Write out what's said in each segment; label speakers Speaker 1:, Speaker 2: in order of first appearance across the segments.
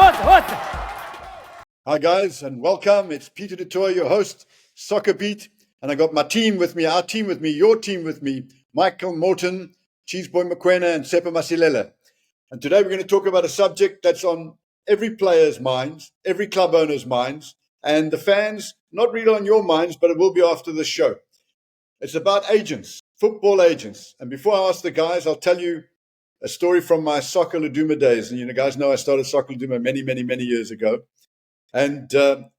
Speaker 1: Hi guys, and welcome. It's Peter du Toit, your host, SoccerBeat, and I got my team with me, our team with me, your team with me, Michael, Morton, Cheezboy Mokoena, and Tsepo Masilela. And today we're going to talk about a subject that's on every player's minds, every club owner's minds, and the fans, not really on your minds, but it will be after the show. It's about agents, football agents. And before I ask the guys, I'll tell you a story from my Soccer Laduma days. And you guys know I started Soccer Laduma many years ago. And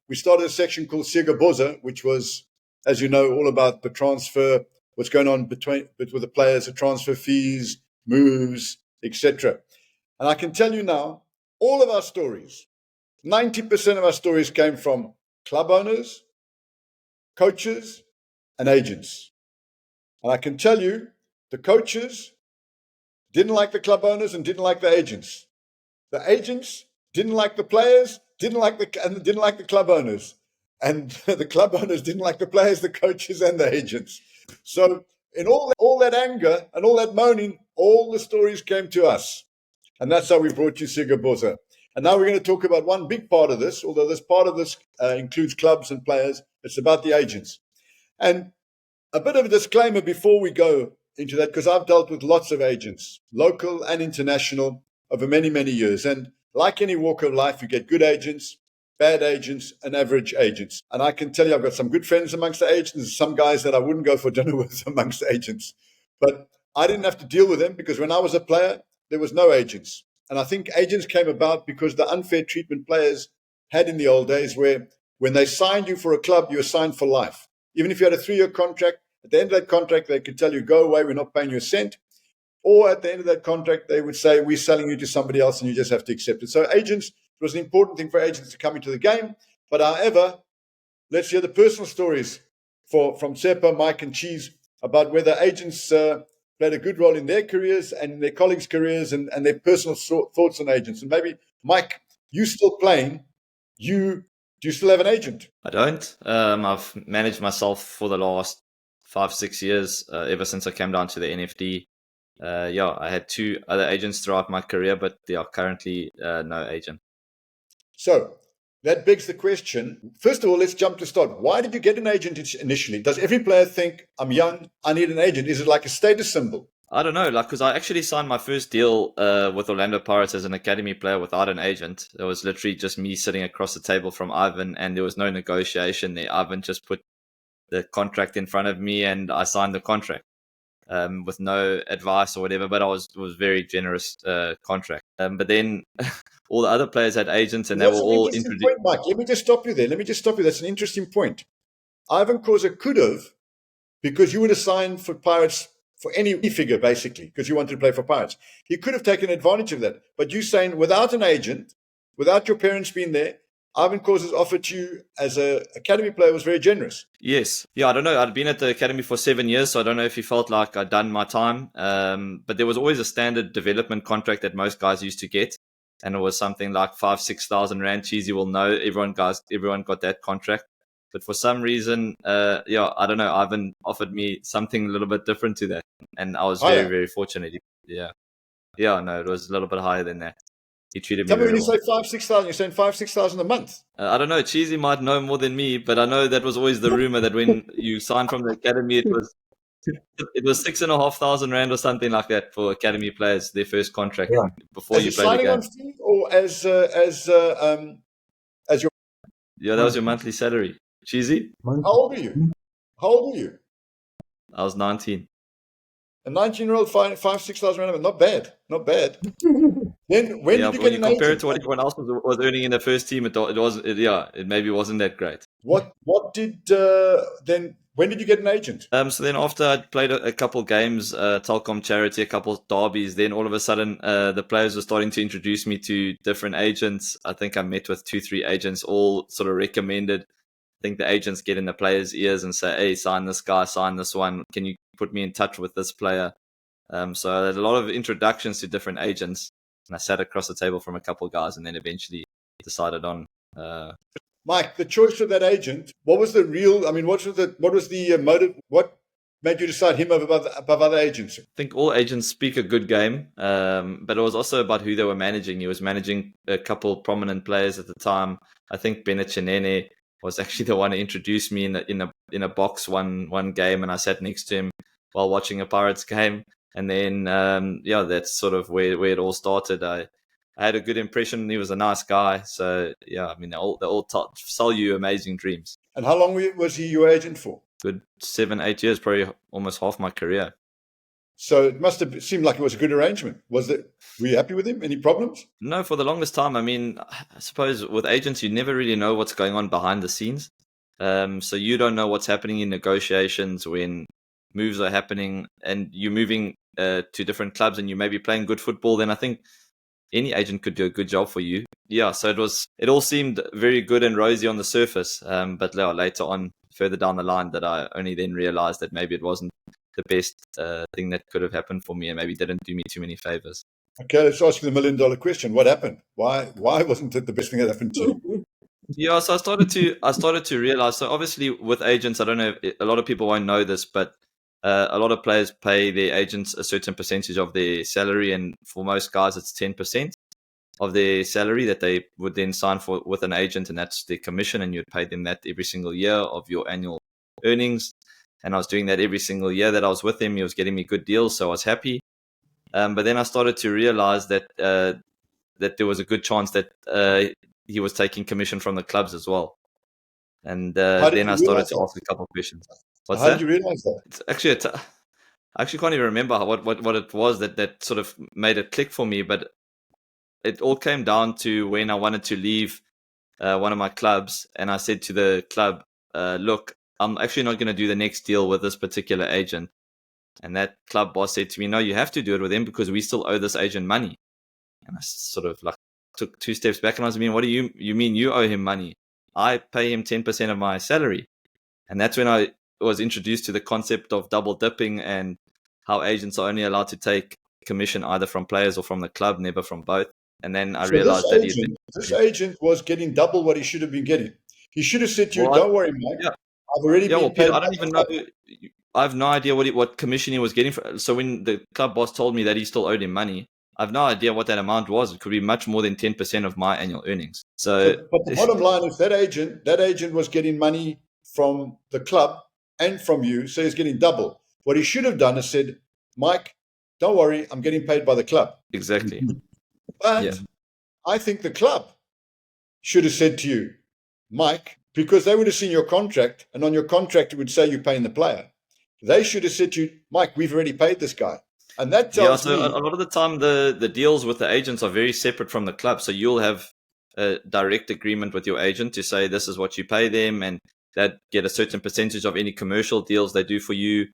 Speaker 1: we started a section called Sigaboza, which was, as you know, all about the transfer, what's going on with the players, the transfer fees, moves, etc. And I can tell you now, all of our stories, 90% of our stories came from club owners, coaches, and agents. And I can tell you, the coaches didn't like the club owners and didn't like the agents. The agents didn't like the players, didn't like the club owners. And the club owners didn't like the players, the coaches, and the agents. So in all that anger and all that moaning, all the stories came to us. And that's how we brought you Sigaboza. And now we're going to talk about one big part of this, although this part of this includes clubs and players. It's about the agents. And a bit of a disclaimer before we go into that, because I've dealt with lots of agents, local and international, over many years. And like any walk of life, you get good agents, bad agents, and average agents. And I can tell you, I've got some good friends amongst the agents, and some guys that I wouldn't go for dinner with amongst the agents. But I didn't have to deal with them because when I was a player, there was no agents. And I think agents came about because the unfair treatment players had in the old days, where when they signed you for a club, you were signed for life. Even if you had a 3-year contract, at the end of that contract, they could tell you, go away, we're not paying you a cent. Or at the end of that contract, they would say, we're selling you to somebody else and you just have to accept it. So agents, it was an important thing for agents to come into the game. But however, let's hear the personal stories from Tsepo, Mike, and Cheese about whether agents played a good role in their careers and in their colleagues' careers and their personal thoughts on agents. And maybe, Mike, you still playing, do you still have an agent?
Speaker 2: I don't. I've managed myself for the last 5-6 years, ever since I came down to the NFD. I had 2 other agents throughout my career, but they are currently no agent.
Speaker 1: So that begs the question. First of all, let's jump to start. Why did you get an agent initially? Does every player think, I'm young, I need an agent? Is it like a status symbol?
Speaker 2: I don't know, because I actually signed my first deal with Orlando Pirates as an academy player without an agent. It was literally just me sitting across the table from Ivan, and there was no negotiation there. Ivan just put the contract in front of me, and I signed the contract with no advice or whatever. But it was very generous contract. But then all the other players had agents, and they were all introduced.
Speaker 1: Point, Mike. Let me just stop you there. That's an interesting point. Ivan Koza could have, because you would have signed for Pirates for any figure, basically, because you wanted to play for Pirates. He could have taken advantage of that. But you're saying without an agent, without your parents being there, Ivan Koza's offer to you as an academy player was very generous.
Speaker 2: Yes. Yeah, I don't know. I'd been at the academy for 7 years, so I don't know if he felt like I'd done my time. But there was always a standard development contract that most guys used to get. And it was something like 5,000-6,000 Rand. Cheesy will know. Everyone got that contract. But for some reason, I don't know, Ivan offered me something a little bit different to that. And I was very fortunate. Yeah. Yeah, no, it was a little bit higher than that. He treated me very well.
Speaker 1: Tell me, when you say 5,000-6,000, you're saying 5,000-6,000 a month?
Speaker 2: I don't know. Cheesy might know more than me, but I know that was always the rumor that when you signed from the academy, it was 6,500 Rand or something like that for academy players, their first contract before you play the game.
Speaker 1: As a signing on fee or as your...
Speaker 2: Yeah, that was your monthly salary. Cheesy?
Speaker 1: How old are you?
Speaker 2: I was 19.
Speaker 1: A 19-year-old, 5,000-6,000 Rand, not bad. Then when did you get an agent?
Speaker 2: Compare it to what everyone else was earning in the first team, it maybe wasn't that great.
Speaker 1: When did you get an agent?
Speaker 2: So then after I'd played a couple games, Telkom Charity, a couple derbies, then all of a sudden the players were starting to introduce me to different agents. I think I met with 2-3 agents, all sort of recommended. I think the agents get in the players' ears and say, hey, sign this guy, sign this one. Can you put me in touch with this player? So I had a lot of introductions to different agents. And I sat across the table from a couple of guys and then eventually decided on...
Speaker 1: Mike, the choice of that agent, what was the motive? What made you decide him above other agents?
Speaker 2: I think all agents speak a good game, but it was also about who they were managing. He was managing a couple prominent players at the time. I think Bennett Chenene was actually the one who introduced me in a box one game, and I sat next to him while watching a Pirates game. And then that's sort of where it all started. I had a good impression. He was a nice guy. So yeah, I mean, they all sell you amazing dreams.
Speaker 1: And how long was he your agent for?
Speaker 2: Good 7-8 years, probably almost half my career.
Speaker 1: So it must have seemed like it was a good arrangement. Were you happy with him? Any problems?
Speaker 2: No, for the longest time. I mean, I suppose with agents, you never really know what's going on behind the scenes. So you don't know what's happening in negotiations when moves are happening and you're moving to different clubs and you may be playing good football. Then I think any agent could do a good job for you. Yeah, so it all seemed very good and rosy on the surface. But later on, further down the line, that I only then realized that maybe it wasn't the best thing that could have happened for me and maybe didn't do me too many favors.
Speaker 1: Okay, let's ask you the $1 million question. What happened? Why wasn't it the best thing that happened to you?
Speaker 2: Yeah, so I started to realize. So obviously, with agents, I don't know if a lot of people won't know this, but a lot of players pay their agents a certain percentage of their salary, and for most guys, it's 10% of their salary that they would then sign for with an agent, and that's their commission, and you'd pay them that every single year of your annual earnings. And I was doing that every single year that I was with him. He was getting me good deals, so I was happy. But then I started to realize that there was a good chance that he was taking commission from the clubs as well. And then I started to ask a couple of questions.
Speaker 1: How did you realize that?
Speaker 2: It's actually, I actually can't even remember what it was that sort of made it click for me. But it all came down to when I wanted to leave one of my clubs. And I said to the club, look, I'm actually not going to do the next deal with this particular agent. And that club boss said to me, no, you have to do it with him because we still owe this agent money. And I sort of like took 2 steps back and I was like, what do you mean you owe him money? I pay him 10% of my salary. And that's when I was introduced to the concept of double dipping and how agents are only allowed to take commission either from players or from the club, never from both. And then I realized
Speaker 1: this agent was getting double what he should have been getting. He should have said to you, don't worry, Mike. Yeah. I've already been paid.
Speaker 2: Peter, I don't even know. I have no idea what commission he was getting. So when the club boss told me that he still owed him money, I have no idea what that amount was. It could be much more than 10% of my annual earnings.
Speaker 1: But the bottom line is that agent was getting money from the club and from you, so he's getting double. What he should have done is said, Mike, don't worry, I'm getting paid by the club.
Speaker 2: Exactly.
Speaker 1: But I think the club should have said to you, Mike, because they would have seen your contract, and on your contract it would say you're paying the player. They should have said to you, Mike, we've already paid this guy. And that tells me...
Speaker 2: a lot of the time the deals with the agents are very separate from the club. So you'll have a direct agreement with your agent to say this is what you pay them, and that get a certain percentage of any commercial deals they do for you,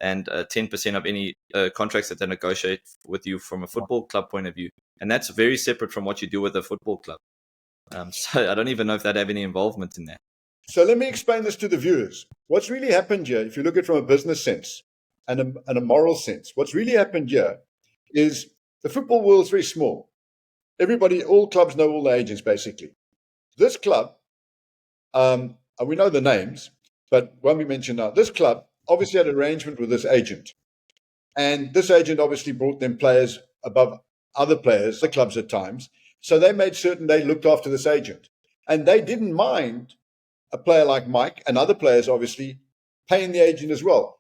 Speaker 2: and 10% of any contracts that they negotiate with you from a football club point of view. And that's very separate from what you do with a football club. So I don't even know if they'd have any involvement in that.
Speaker 1: So let me explain this to the viewers. What's really happened here, if you look at it from a business sense and a moral sense, what's really happened here is the football world is very small. All clubs know all the agents, basically. This club, and we know the names, but won't be mentioned now. This club obviously had an arrangement with this agent. And this agent obviously brought them players above other players, the clubs at times. So they made certain they looked after this agent. And they didn't mind a player like Mike and other players, obviously, paying the agent as well.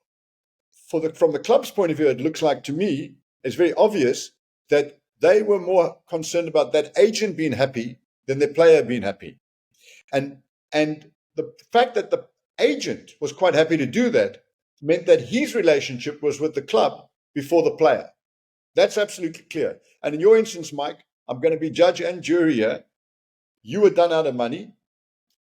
Speaker 1: From the club's point of view, it looks like to me, it's very obvious that they were more concerned about that agent being happy than their player being happy. And the fact that the agent was quite happy to do that meant that his relationship was with the club before the player. That's absolutely clear. And in your instance, Mike, I'm going to be judge and jury here. You were done out of money.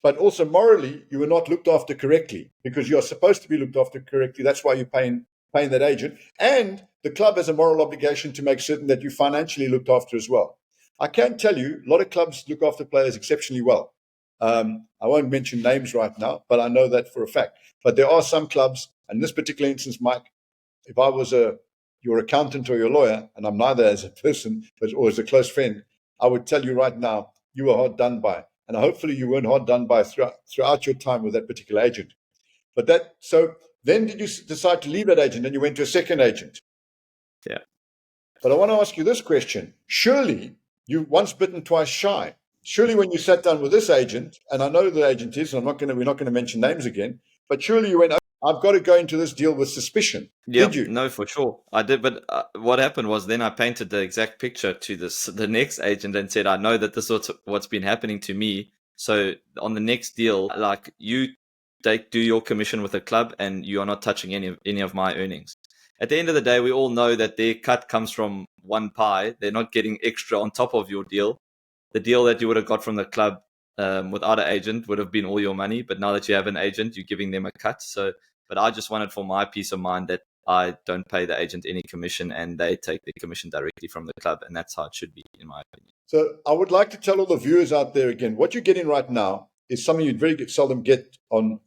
Speaker 1: But also morally, you were not looked after correctly because you're supposed to be looked after correctly. That's why you're paying that agent. And the club has a moral obligation to make certain that you financially looked after as well. I can tell you, a lot of clubs look after players exceptionally well. I won't mention names right now, but I know that for a fact. But there are some clubs, and in this particular instance, Mike, if I was your accountant or your lawyer, and I'm neither as a person or as a close friend, I would tell you right now, you were hard done by. And hopefully you weren't hard done by throughout your time with that particular agent. But so then did you decide to leave that agent and you went to a second agent?
Speaker 2: Yeah.
Speaker 1: But I want to ask you this question. Surely you once bitten, twice shy. Surely when you sat down with this agent, and I know who the agent is, and we're not going to mention names again, but surely you went, I've got to go into this deal with suspicion.
Speaker 2: Yeah,
Speaker 1: Did you?
Speaker 2: no, for sure. I did. But what happened was then I painted the exact picture to the next agent and said, I know that this is what's been happening to me. So on the next deal, like you do your commission with a club and you are not touching any of my earnings. At the end of the day, we all know that their cut comes from one pie. They're not getting extra on top of your deal. The deal that you would have got from the club without an agent would have been all your money. But now that you have an agent, you're giving them a cut. So, but I just wanted for my peace of mind that I don't pay the agent any commission and they take the commission directly from the club. And that's how it should be, in my opinion.
Speaker 1: So I would like to tell all the viewers out there again, what you're getting right now is something you'd very seldom get on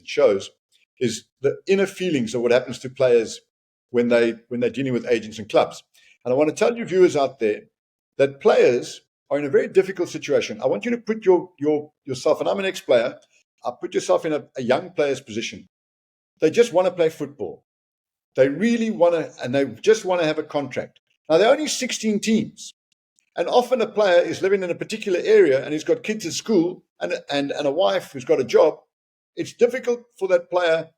Speaker 1: shows, is the inner feelings of what happens to players when they're dealing with agents and clubs. And I want to tell you viewers out there that players are in a very difficult situation. I want you to put yourself, and I'm an ex-player, put yourself in a young player's position. They just want to play football. They really want to, and they just want to have a contract. Now, there are only 16 teams. And often a player is living in a particular area and he's got kids at school and a wife who's got a job. It's difficult for that player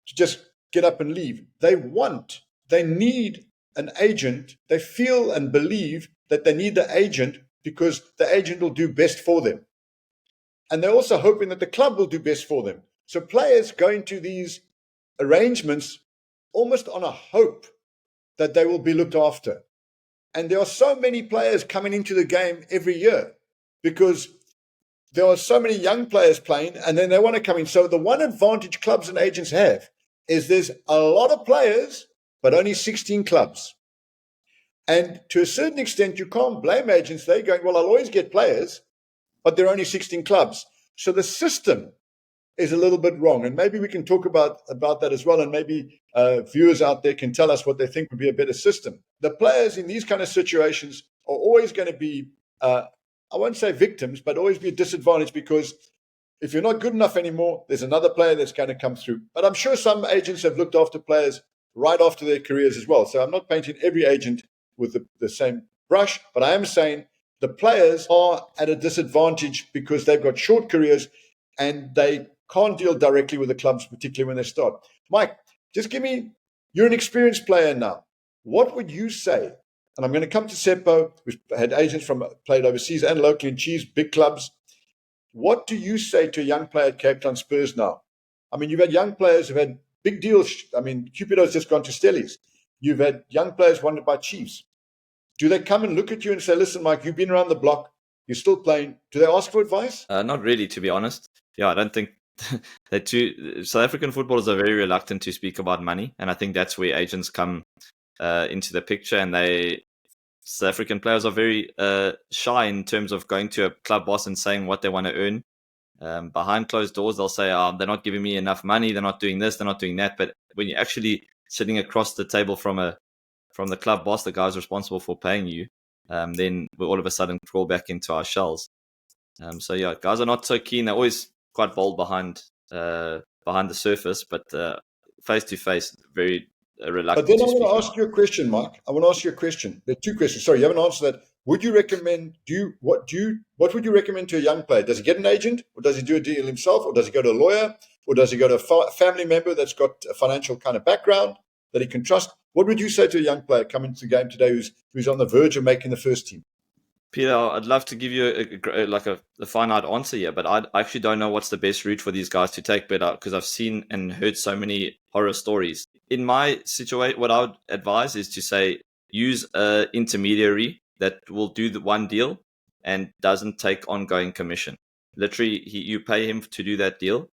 Speaker 1: to just get up and leave. They need an agent. They feel and believe that they need the agent because the agent will do best for them. And they're also hoping that the club will do best for them. So players go into these arrangements almost on a hope that they will be looked after. And there are so many players coming into the game every year because there are so many young players playing and then they want to come in. So the one advantage clubs and agents have is there's a lot of players, but only 16 clubs. And to a certain extent, you can't blame agents. They're going, well, I'll always get players, but there are only 16 clubs. So the system is a little bit wrong. And maybe we can talk about that as well. And maybe viewers out there can tell us what they think would be a better system. The players in these kind of situations are always going to be, I won't say victims, but always be disadvantaged because if you're not good enough anymore, there's another player that's going to come through. But I'm sure some agents have looked after players right after their careers as well. So I'm not painting every agent with the same brush, but I am saying the players are at a disadvantage because they've got short careers and they can't deal directly with the clubs, particularly when they start. Mike, just give me, you're an experienced player now. What would you say? And I'm going to come to Tsepo, who's had agents played overseas and locally in Chiefs, big clubs. What do you say to a young player at Cape Town Spurs now? I mean, you've had young players who've had big deals. I mean, Cupido's just gone to Stellies. You've had young players wanted by Chiefs. Do they come and look at you and say, listen, Mike, you've been around the block, you're still playing. Do they ask for advice?
Speaker 2: Not really, to be honest. Yeah, I don't think South African footballers are very reluctant to speak about money. And I think that's where agents come into the picture. And South African players are very shy in terms of going to a club boss and saying what they want to earn. Behind closed doors, they'll say, they're not giving me enough money. They're not doing this. They're not doing that. But when you're actually sitting across the table from the club boss, the guy's responsible for paying you, then we all of a sudden crawl back into our shells. So yeah, guys are not so keen. They're always quite bold behind the surface, but face to face, very reluctant.
Speaker 1: But then I want to ask you a question, Mike. I want to ask you a question. There are two questions. Sorry, you haven't answered that. Would you recommend? What would you recommend to a young player? Does he get an agent, or does he do a deal himself, or does he go to a lawyer, or does he go to a family member that's got a financial kind of background that he can trust? What would you say to a young player coming to the game today who's on the verge of making the first team?
Speaker 2: Peter, I'd love to give you a finite answer here, but I actually don't know what's the best route for these guys to take, but because I've seen and heard so many horror stories. In my situation, what I would advise is to say, use an intermediary that will do the one deal and doesn't take ongoing commission. Literally, you pay him to do that deal.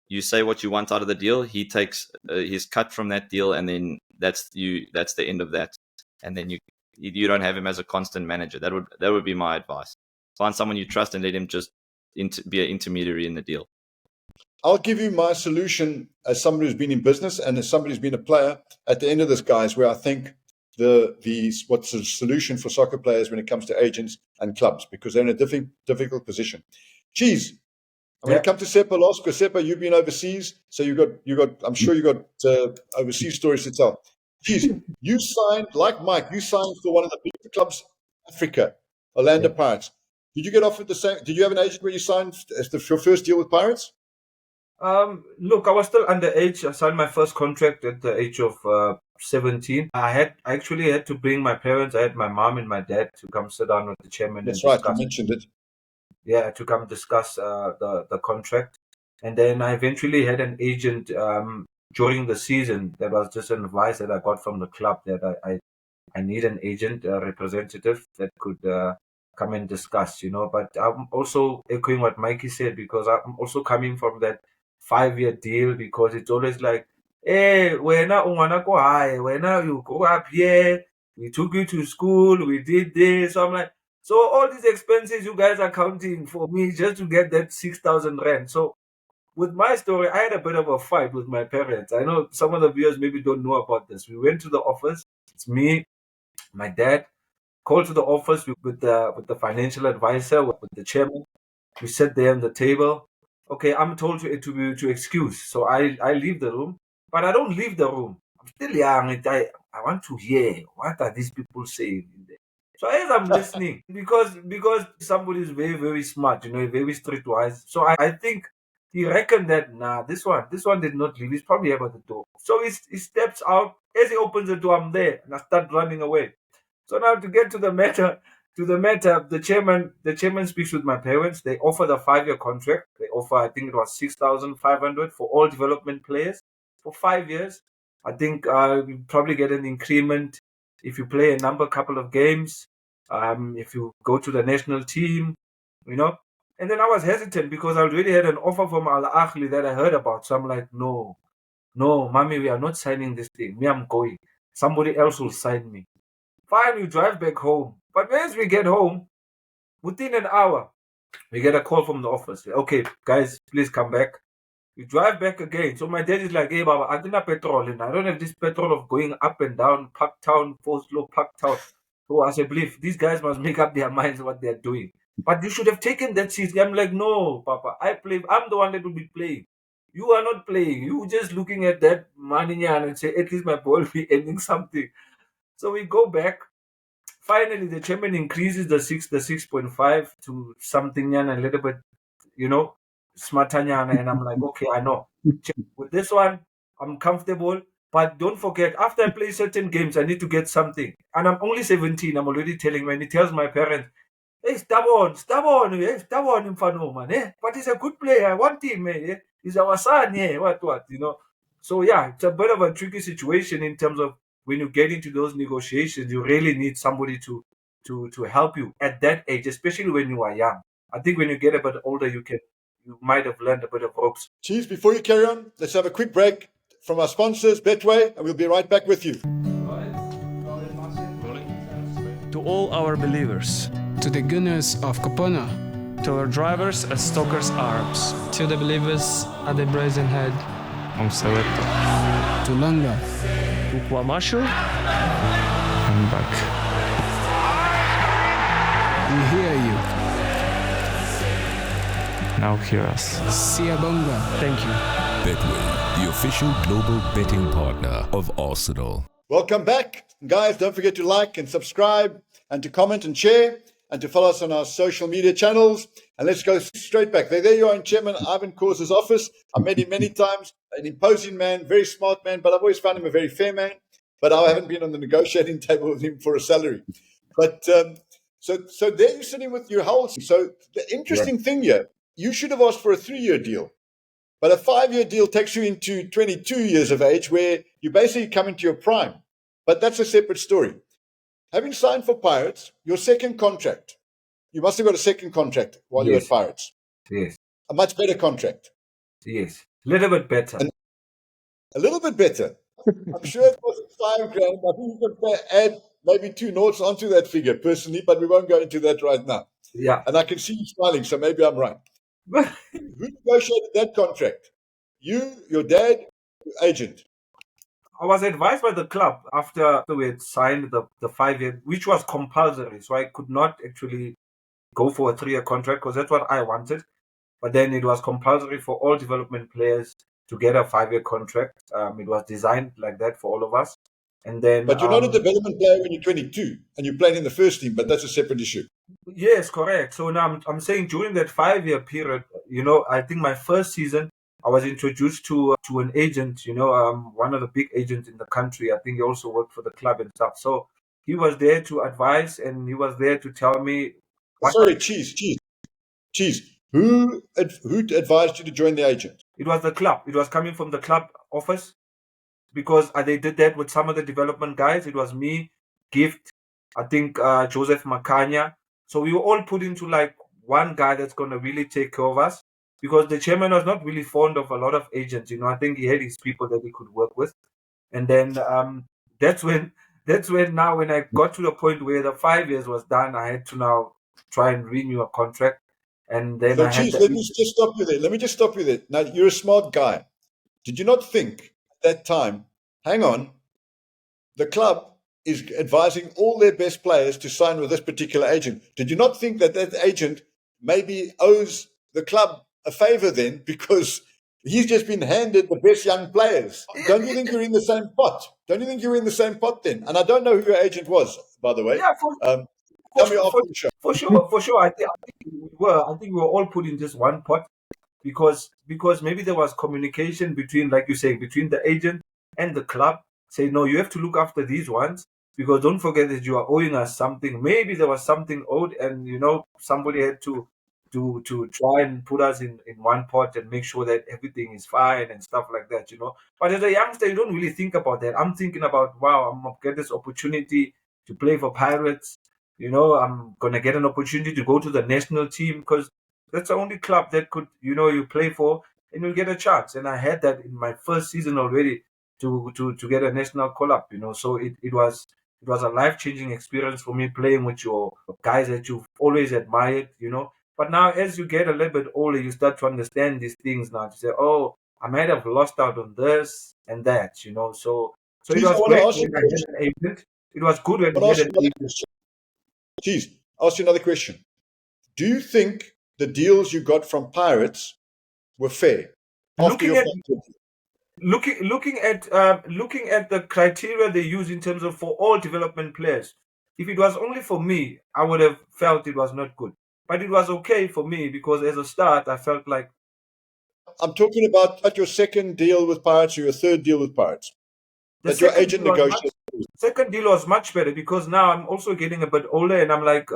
Speaker 2: You say what you want out of the deal. He takes his cut from that deal, and then that's the end of that. And then you don't have him as a constant manager. That would be my advice. Find someone you trust and let him just be an intermediary in the deal.
Speaker 1: I'll give you my solution as somebody who's been in business and as somebody who's been a player at the end of this, guys, where I think what's the solution for soccer players when it comes to agents and clubs, because they're in a difficult position. Cheese, I'm going to come to Seppa last because Seppa, you've been overseas, so you got. I'm sure you got overseas stories to tell. Geez, you signed like Mike. You signed for one of the biggest clubs in Africa, Orlando Pirates. Did you get offered the same? Did you have an agent where you signed as your first deal with Pirates?
Speaker 3: Look, I was still underage. I signed my first contract at the age of 17. I actually had to bring my parents. I had my mom and my dad to come sit down with the chairman.
Speaker 1: That's
Speaker 3: and
Speaker 1: right.
Speaker 3: discuss.
Speaker 1: You mentioned it.
Speaker 3: Yeah, to come discuss the contract. And then I eventually had an agent during the season. That was just an advice that I got from the club that I need an agent, a representative that could come and discuss, But I'm also echoing what Mikey said because I'm also coming from that 5-year deal because it's always like, hey, wena ungwana ko high, wena you go up here, we took you to school, we did this. So I'm like, so all these expenses you guys are counting for me just to get that 6,000 rand. So with my story, I had a bit of a fight with my parents. I know some of the viewers maybe don't know about this. We went to the office. It's me, my dad, called to the office with the financial advisor, with the chairman. We sat there on the table. Okay, I'm told to excuse. So I leave the room, but I don't leave the room. I'm still young. I want to hear what are these people saying in there. So as I'm listening, because somebody is very, very smart, very streetwise. So I think he reckoned that this one did not leave. He's probably about the door. So he steps out. As he opens the door, I'm there, and I start running away. So now to get to the matter, the chairman speaks with my parents. They offer the 5-year contract. They offer, I think it was 6,500 for all development players for 5 years. I think you probably get an increment if you play a couple of games. If you go to the national team, And then I was hesitant because I already had an offer from Ahly that I heard about. So I'm like, no, mommy, we are not signing this thing. Me, I'm going. Somebody else will sign me. Fine, we drive back home. But once we get home, within an hour, we get a call from the office. Okay, guys, please come back. We drive back again. So my dad is like, hey, Baba, I don't have petrol. And I don't have this petrol of going up and down, Park Town, Slow, Park Town. So I said, believe these guys must make up their minds what they're doing. But you should have taken that seat. I'm like, no, Papa, I'm the one that will be playing. You are not playing. You just looking at that money and say, at least my boy will be earning something. So we go back. Finally, the chairman increases the 6.5 to something a little bit, smartanyana, and I'm like, okay, I know. With this one, I'm comfortable. But don't forget, after I play certain games, I need to get something. And I'm only 17. I'm already telling him, and he tells my parents, hey, stubborn, Mfano, man. But he's a good player. I want him, He's our son, what, So, yeah, it's a bit of a tricky situation in terms of when you get into those negotiations, you really need somebody to help you at that age, especially when you are young. I think when you get a bit older, you might have learned a bit of ropes.
Speaker 1: Chiefs, before you carry on, let's have a quick break from our sponsors, Betway, and we'll be right back with you.
Speaker 4: To all our believers,
Speaker 5: to the gunners of Kappa,
Speaker 4: to our drivers and stalkers Arabs,
Speaker 5: to the believers at the brazen head,
Speaker 4: to
Speaker 5: Langa,
Speaker 4: to Kwamashu, I'm back.
Speaker 5: We hear you.
Speaker 4: Now hear us.
Speaker 5: Siyabonga.
Speaker 4: Thank you.
Speaker 6: Betway, the official global betting partner of Arsenal.
Speaker 1: Welcome back. Guys, don't forget to like and subscribe and to comment and share and to follow us on our social media channels. And let's go straight back. There you are in Chairman Ivan Corsa's office. I met him many times. An imposing man, very smart man, but I've always found him a very fair man. But I haven't been on the negotiating table with him for a salary. But so there you're sitting with your whole. So the interesting thing here, you should have asked for a 3-year deal. But a 5-year deal takes you into 22 years of age where you basically come into your prime. But that's a separate story. Having signed for Pirates, your second contract, you must have got a second contract while you were at Pirates.
Speaker 3: Yes.
Speaker 1: A much better contract.
Speaker 3: Yes. A little bit better.
Speaker 1: A little bit better. I'm sure it wasn't $5,000. I think you could add maybe 2 noughts onto that figure personally, but we won't go into that right now.
Speaker 3: Yeah.
Speaker 1: And I can see you smiling, so maybe I'm right. Who negotiated that contract? You, your dad, your agent?
Speaker 3: I was advised by the club after we had signed the 5-year, which was compulsory. So I could not actually go for a 3-year contract because that's what I wanted. but then it was compulsory for all development players to get a 5-year contract. It was designed like that for all of us. And then,
Speaker 1: But you're not a development player when you're 22 and you're playing in the first team, but that's a separate issue.
Speaker 3: yes, correct. So now I'm saying during that 5-year period, I think my first season, I was introduced to an agent, one of the big agents in the country. I think he also worked for the club and stuff. So he was there to advise, and he was there to tell me.
Speaker 1: Sorry, Cheese. Who advised you to join the agent?
Speaker 3: It was the club. It was coming from the club office, because they did that with some of the development guys. It was me, Gift, I think Joseph Makanya. So we were all put into like one guy that's going to really take care of us, because the chairman was not really fond of a lot of agents. I think he had his people that he could work with. And then that's when now when I got to the point where the 5 years was done, I had to now try and renew a contract. And then
Speaker 1: So, Cheese, let me just stop you there. Now, you're a smart guy. Did you not think at that time, hang on, the club is advising all their best players to sign with this particular agent? Did you not think that agent maybe owes the club a favor then, because he's just been handed the best young players? Don't you think you're in the same pot? Don't you think you're in the same pot then? And I don't know who your agent was, by the way.
Speaker 3: Yeah,
Speaker 1: tell me after the show.
Speaker 3: For sure. I think we were all put in just one pot, because maybe there was communication between, like you say, between the agent and the club. Say, no, you have to look after these ones, because don't forget that you are owing us something. Maybe there was something owed, and somebody had to try and put us in one pot and make sure that everything is fine and stuff like that. But as a youngster, you don't really think about that. I'm thinking about, wow, I'm gonna get this opportunity to play for Pirates. I'm gonna get an opportunity to go to the national team, because that's the only club that could, you play for and you'll get a chance. And I had that in my first season already to get a national call-up. So it was a life-changing experience for me, playing with your guys that you've always admired. But now, as you get a little bit older, you start to understand these things now. To say, oh, I might have lost out on this and that. So
Speaker 1: Jeez,
Speaker 3: it was great when I had an agent. It was good when I had an agent.
Speaker 1: Jeez, I'll ask you another question. Do you think the deals you got from Pirates were fair?
Speaker 3: Looking at the criteria they use in terms of for all development players, if it was only for me, I would have felt it was not good. But it was okay for me, because as a start, I felt like...
Speaker 1: I'm talking about your second deal with Pirates or your third deal with Pirates. That your agent negotiated.
Speaker 3: Second deal was much better, because now I'm also getting a bit older, and I'm like,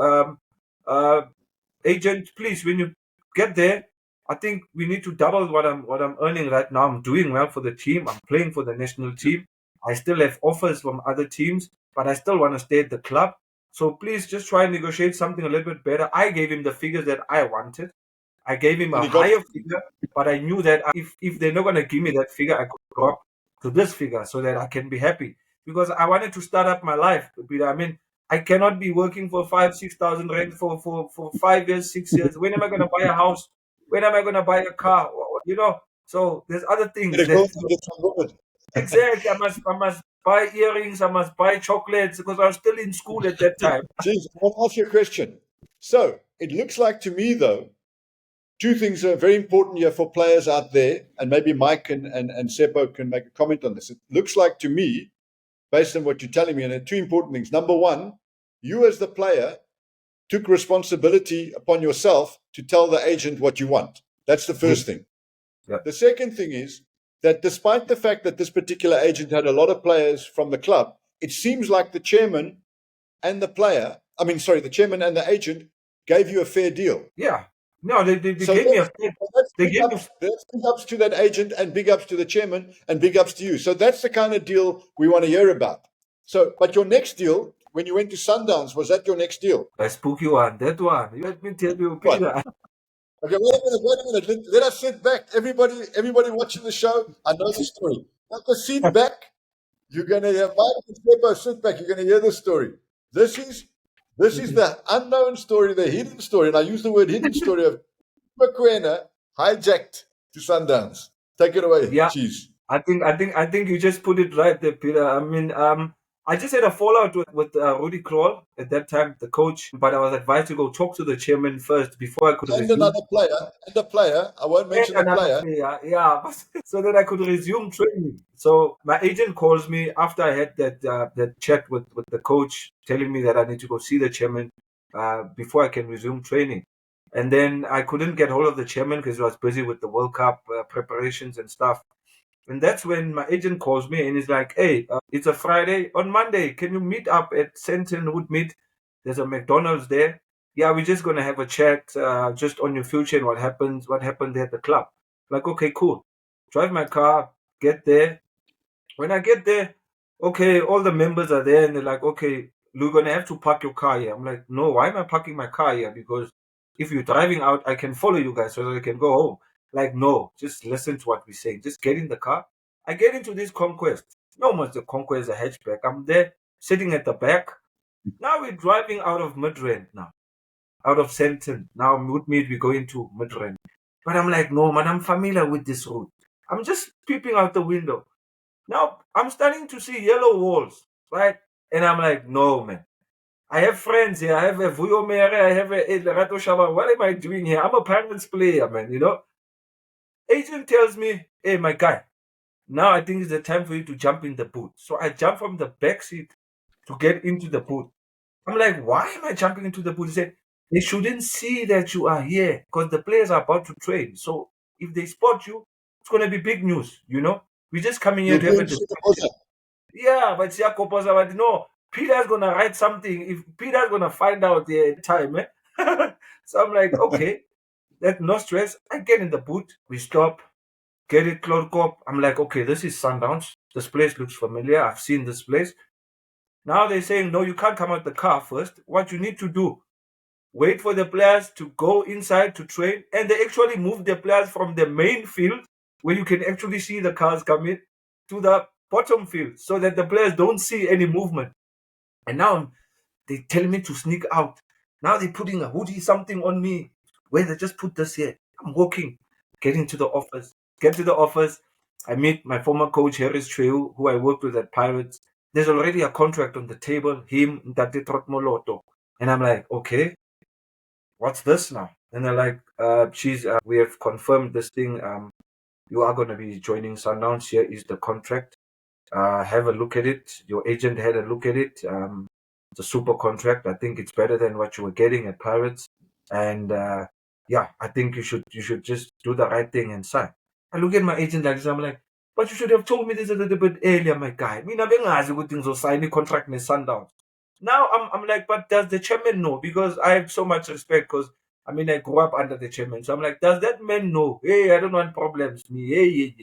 Speaker 3: agent, please, when you get there, I think we need to double what I'm earning right now. I'm doing well for the team. I'm playing for the national team. I still have offers from other teams, but I still want to stay at the club. So please just try and negotiate something a little bit better. I gave him the figures that I wanted. I gave him a higher figure, but I knew that if they're not going to give me that figure, I could drop to this figure so that I can be happy. Because I wanted to start up my life. I mean, I cannot be working for 5,000-6,000 rand for 5 years, 6 years. When am I going to buy a house? When am I going to buy a car? So there's other things. Exactly. I must buy earrings. I must buy chocolates, because I was still in school at that time.
Speaker 1: Jeez, I'll ask you a question. So it looks like to me, though, two things are very important here for players out there, and maybe Mike and Tsepo can make a comment on this. It looks like to me, based on what you're telling me, and there are two important things. Number one, you as the player took responsibility upon yourself to tell the agent what you want. That's the first thing.
Speaker 3: Yeah.
Speaker 1: The second thing is that despite the fact that this particular agent had a lot of players from the club, it seems like the chairman and the chairman and the agent gave you a fair deal.
Speaker 3: Yeah. No, they gave me a fair deal.
Speaker 1: That's big ups to that agent, and big ups to the chairman, and big ups to you. So that's the kind of deal we want to hear about. So, but your next deal, when you went to Sundowns, was that your next deal?
Speaker 3: I spoke you on that one. You let me tell you, Peter.
Speaker 1: Okay, wait a minute. Let us sit back. Everybody watching the show, I know the story. Have to sit back. You're going to hear Mike and Kappa, sit back. You're going to hear the story. This is the unknown story, the hidden story, and I use the word hidden story of Mokoena hijacked to Sundowns. Take it away,
Speaker 3: Yeah.
Speaker 1: Cheese.
Speaker 3: I think you just put it right there, Peter. I mean, I just had a fallout with Rudy Kroll at that time, the coach, but I was advised to go talk to the chairman first before I could
Speaker 1: And
Speaker 3: resume.
Speaker 1: another player. I won't mention the
Speaker 3: Another
Speaker 1: player.
Speaker 3: player, yeah, so that I could resume training. So my agent calls me after I had that chat with the coach, telling me that I need to go see the chairman before I can resume training. And then I couldn't get hold of the chairman because he was busy with the World Cup preparations and stuff. And that's when my agent calls me and he's like, "Hey, it's a Friday. On Monday, can you meet up at Senton Woodmead? There's a McDonald's there. Yeah, we're just gonna have a chat just on your future and what happened there at the club." Like, okay, cool. Drive my car, get there. When I get there, okay, all the members are there and they're like, "Okay, you're gonna have to park your car here." I'm like, "No, why am I parking my car here? Because if you're driving out, I can follow you guys so that I can go home." Like, no, just listen to what we're saying. Just get in the car. I get into this Conquest. No much the Conquest, a hatchback. I'm there sitting at the back. Now we're driving out of Midrand now. Out of Senton. Now Woodmead, we're going to Midrand. But I'm like, no, man, I'm familiar with this route. I'm just peeping out the window. Now I'm starting to see yellow walls, right? And I'm like, no, man. I have friends here. I have a Vuyo Mere. I have a Lerato Shaba. What am I doing here? I'm a Pirates player, man, you know? Agent tells me, "Hey, my guy, now I think it's the time for you to jump in the boot." So I jump from the back seat to get into the boot. I'm like, why am I jumping into the boot? He said, "They shouldn't see that you are here because the players are about to train. So if they spot you, it's going to be big news, you know? We're just coming here to have a discussion." Yeah, but but no, Peter's going to write something. If Peter's going to find out the time, So I'm like, okay, that's no stress. I get in the boot. We stop. Get it, clock up. I'm like, okay, this is Sundowns. This place looks familiar. I've seen this place. Now they're saying, no, you can't come out the car first. What you need to do, wait for the players to go inside to train. And they actually move the players from the main field, where you can actually see the cars come in, to the bottom field, so that the players don't see any movement. And now they tell me to sneak out. Now they're putting a hoodie, something on me. Where they just put this here. I'm walking, getting to the office. Get to the office. I meet my former coach, Harris Treu, who I worked with at Pirates. There's already a contract on the table, him, Ntate Trotmoloto. And I'm like, okay, what's this now? And they're like, we have confirmed this thing. You are going to be joining Sundowns. Here is the contract. Have a look at it. Your agent had a look at it. It's a super contract. I think it's better than what you were getting at Pirates. And yeah, I think you should just do the right thing and sign. I look at my agent like this. I'm like, but you should have told me this a little bit earlier, my guy. Mina bengazi ukuthi ngizosign contract ne Sundowns. Now I'm like, but does the chairman know? Because I have so much respect because I mean I grew up under the chairman. So I'm like, does that man know? Hey, I don't want problems. Me, hey.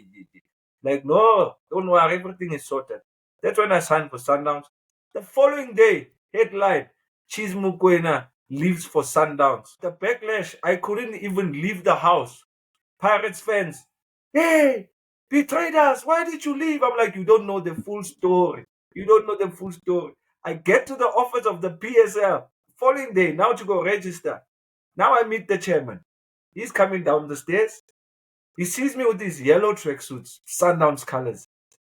Speaker 3: Like, no, don't worry, everything is sorted. That's when I signed for Sundowns. The following day, headline, Cheezboy Mokoena leaves for Sundowns. The backlash, I couldn't even leave the house. Pirates fans, hey, betrayed us. Why did you leave? I'm like, you don't know the full story. You don't know the full story. I get to the office of the PSL. Following day, now to go register. Now I meet the chairman. He's coming down the stairs. He sees me with these yellow tracksuits, Sundowns colors.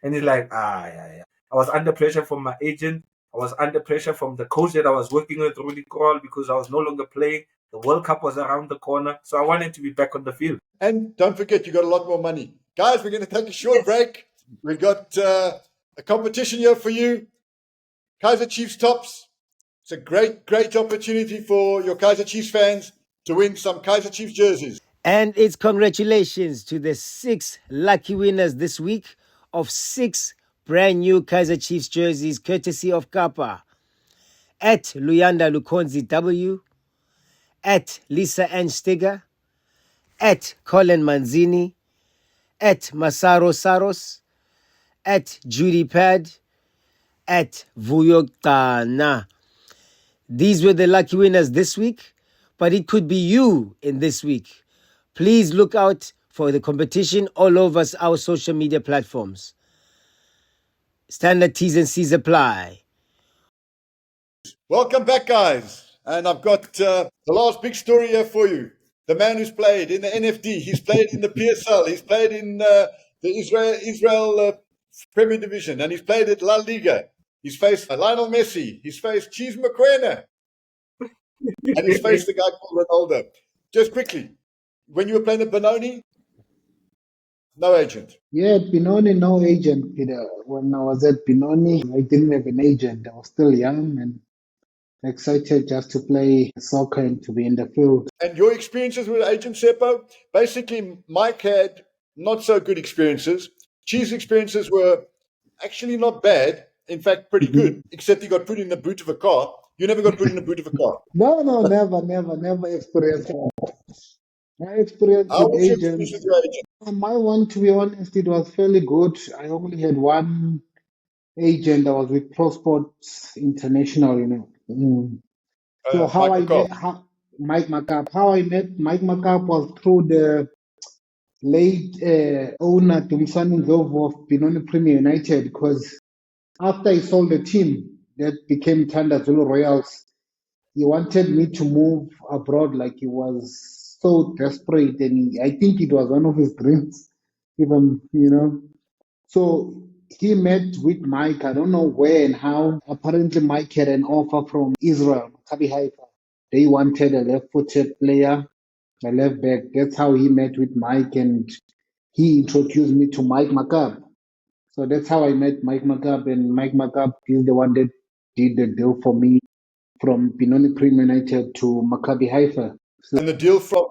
Speaker 3: And he's like, yeah. I was under pressure from my agent. I was under pressure from the coach that I was working with, Rudy Kroll, because I was no longer playing. The World Cup was around the corner. So I wanted to be back on the field.
Speaker 1: And don't forget, you got a lot more money. Guys, we're going to take a short break. We've got a competition here for you. Kaizer Chiefs Tops. It's a great opportunity for your Kaizer Chiefs fans to win some Kaizer Chiefs jerseys.
Speaker 7: And it's congratulations to the 6 lucky winners this week of 6 brand new Kaizer Chiefs jerseys courtesy of Kappa. At Luyanda Lukonzi W, at Lisa Ann Stiger, at Colin Manzini, at Masaro Saros, at Judy Pad, at Vuyokana. These were the lucky winners this week, but it could be you in this week. Please look out for the competition all over our social media platforms. Standard T's and C's apply.
Speaker 1: Welcome back, guys. And I've got the last big story here for you. The man who's played in the NFD, he's played in the PSL, he's played in the Israel Premier Division, and he's played at La Liga. He's faced Lionel Messi. He's faced Cheezboy Mokoena. And he's faced the guy called Ronaldo. Just quickly, when you were playing at Benoni, no agent.
Speaker 8: Yeah, at Benoni, no agent, Peter. When I was at Benoni, I didn't have an agent. I was still young and excited just to play soccer and to be in the field.
Speaker 1: And your experiences with Agent Tsepo? Basically, Mike had not so good experiences. Cheez's experiences were actually not bad. In fact, pretty good, except he got put in the boot of a car. You never got put in the boot of a car.
Speaker 8: No, never experienced that. My experience
Speaker 1: How
Speaker 8: with
Speaker 1: was your experience
Speaker 8: agents,
Speaker 1: with your agent?
Speaker 8: my one, to be honest, it was fairly good. I only had one agent. I was with Pro Sports International, you know. So how
Speaker 1: Mike
Speaker 8: I
Speaker 1: McCall.
Speaker 8: met Mike Makap. How I met Mike Makap was through the late owner Dumisani Ndlovu of Benoni Premier United, because after he sold the team that became Tanda Zulu Royals, he wanted me to move abroad. Like, he was so desperate, and I think it was one of his dreams, even, you know. So he met with Mike. I don't know where and how. Apparently, Mike had an offer from Israel, Maccabi Haifa. They wanted a left-footed player, a left back. That's how he met with Mike, and he introduced me to Mike Makap. So that's how I met Mike Makap, and Mike Makap is the one that did the deal for me from Benoni Premier United to Maccabi Haifa. So,
Speaker 1: And the deal from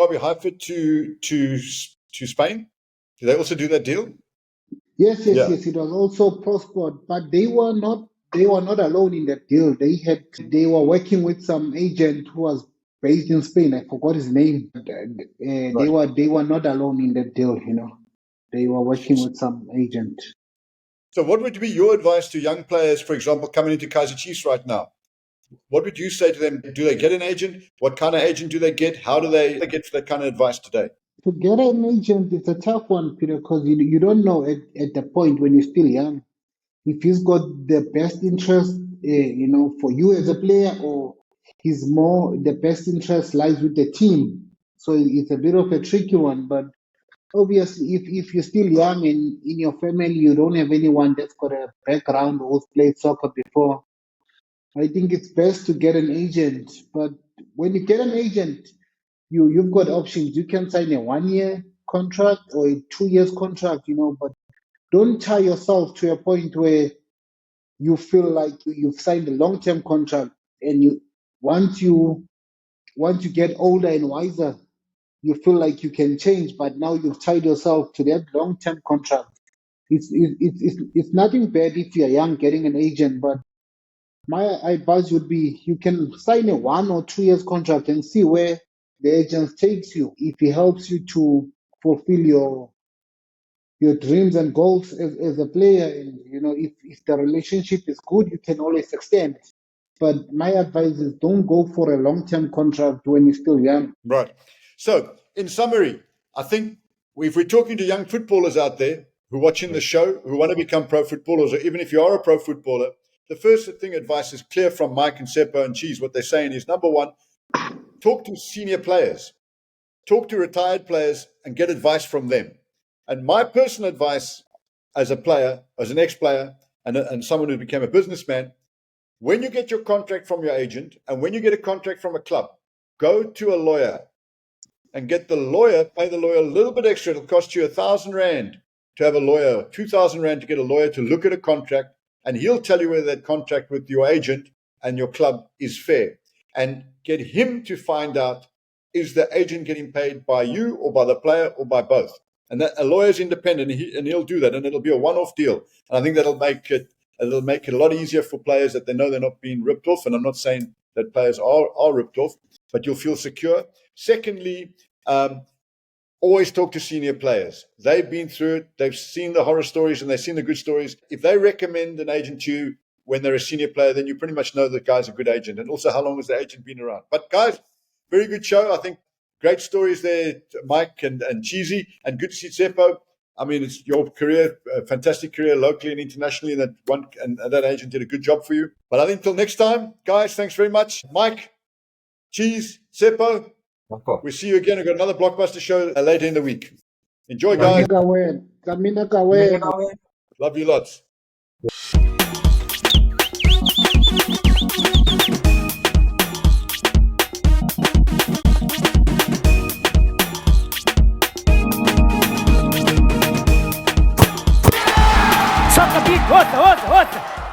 Speaker 1: Maccabi Haifa to Spain? Did they also do that deal?
Speaker 8: yes. It was also Pro Sport, but they were not alone in that deal. They were working with some agent who was based in Spain. I forgot his name. They were not alone in that deal, you know. They were working with some agent.
Speaker 1: So what would be your advice to young players, for example, coming into Kaizer Chiefs right now? What would you say to them? Do they get an agent? What kind of agent do they get? How do they get that kind of advice today?
Speaker 8: To get an agent, it's a tough one, Peter, because you don't know at the point when you're still young if he's got the best interest, you know, for you as a player, or he's more the best interest lies with the team. So it's a bit of a tricky one. But obviously, if you're still young and in your family you don't have anyone that's got a background or who's played soccer before, I think it's best to get an agent. But when you get an agent, you've got options. You can sign a 1-year contract or a 2 years contract, you know, but don't tie yourself to a point where you feel like you've signed a long-term contract, and once you get older and wiser, you feel like you can change, but now you've tied yourself to that long-term contract. It's nothing bad if you're young getting an agent, but my advice would be you can sign a 1 or 2 years contract and see where the agent takes you. If he helps you to fulfill your dreams and goals as a player, and you know, if the relationship is good, you can always extend. But my advice is don't go for a long-term contract when you're still young.
Speaker 1: Right. So, in summary, I think if we're talking to young footballers out there who are watching the show, who want to become pro footballers, or even if you are a pro footballer, the first thing advice is clear from Mike and Tsepo and Cheez. What they're saying is, number one, talk to senior players, talk to retired players, and get advice from them. And my personal advice as a player, as an ex-player, and someone who became a businessman, when you get your contract from your agent and when you get a contract from a club, go to a lawyer and get the lawyer, pay the lawyer a little bit extra. It'll cost you 1,000 Rand to have a lawyer, 2,000 Rand to get a lawyer to look at a contract, and he'll tell you whether that contract with your agent and your club is fair. And get him to find out, is the agent getting paid by you or by the player or by both? And that a lawyer's independent, and he'll do that, and it'll be a one-off deal. And I think that'll make it a lot easier for players, that they know they're not being ripped off. And I'm not saying that players are ripped off, but you'll feel secure. Secondly, always talk to senior players. They've been through it. They've seen the horror stories and they've seen the good stories. If they recommend an agent to you when they're a senior player, then you pretty much know the guy's a good agent. And also, how long has the agent been around? But guys, very good show. I think great stories there, Mike and Cheezy, and good to see Tsepo. I mean, it's your career, fantastic career locally and internationally, and that agent did a good job for you. But I think until next time, guys, thanks very much. Mike, Cheez, Tsepo, we'll see you again. We've got another blockbuster show later in the week. Enjoy, guys. Love you lots.
Speaker 7: Hosta.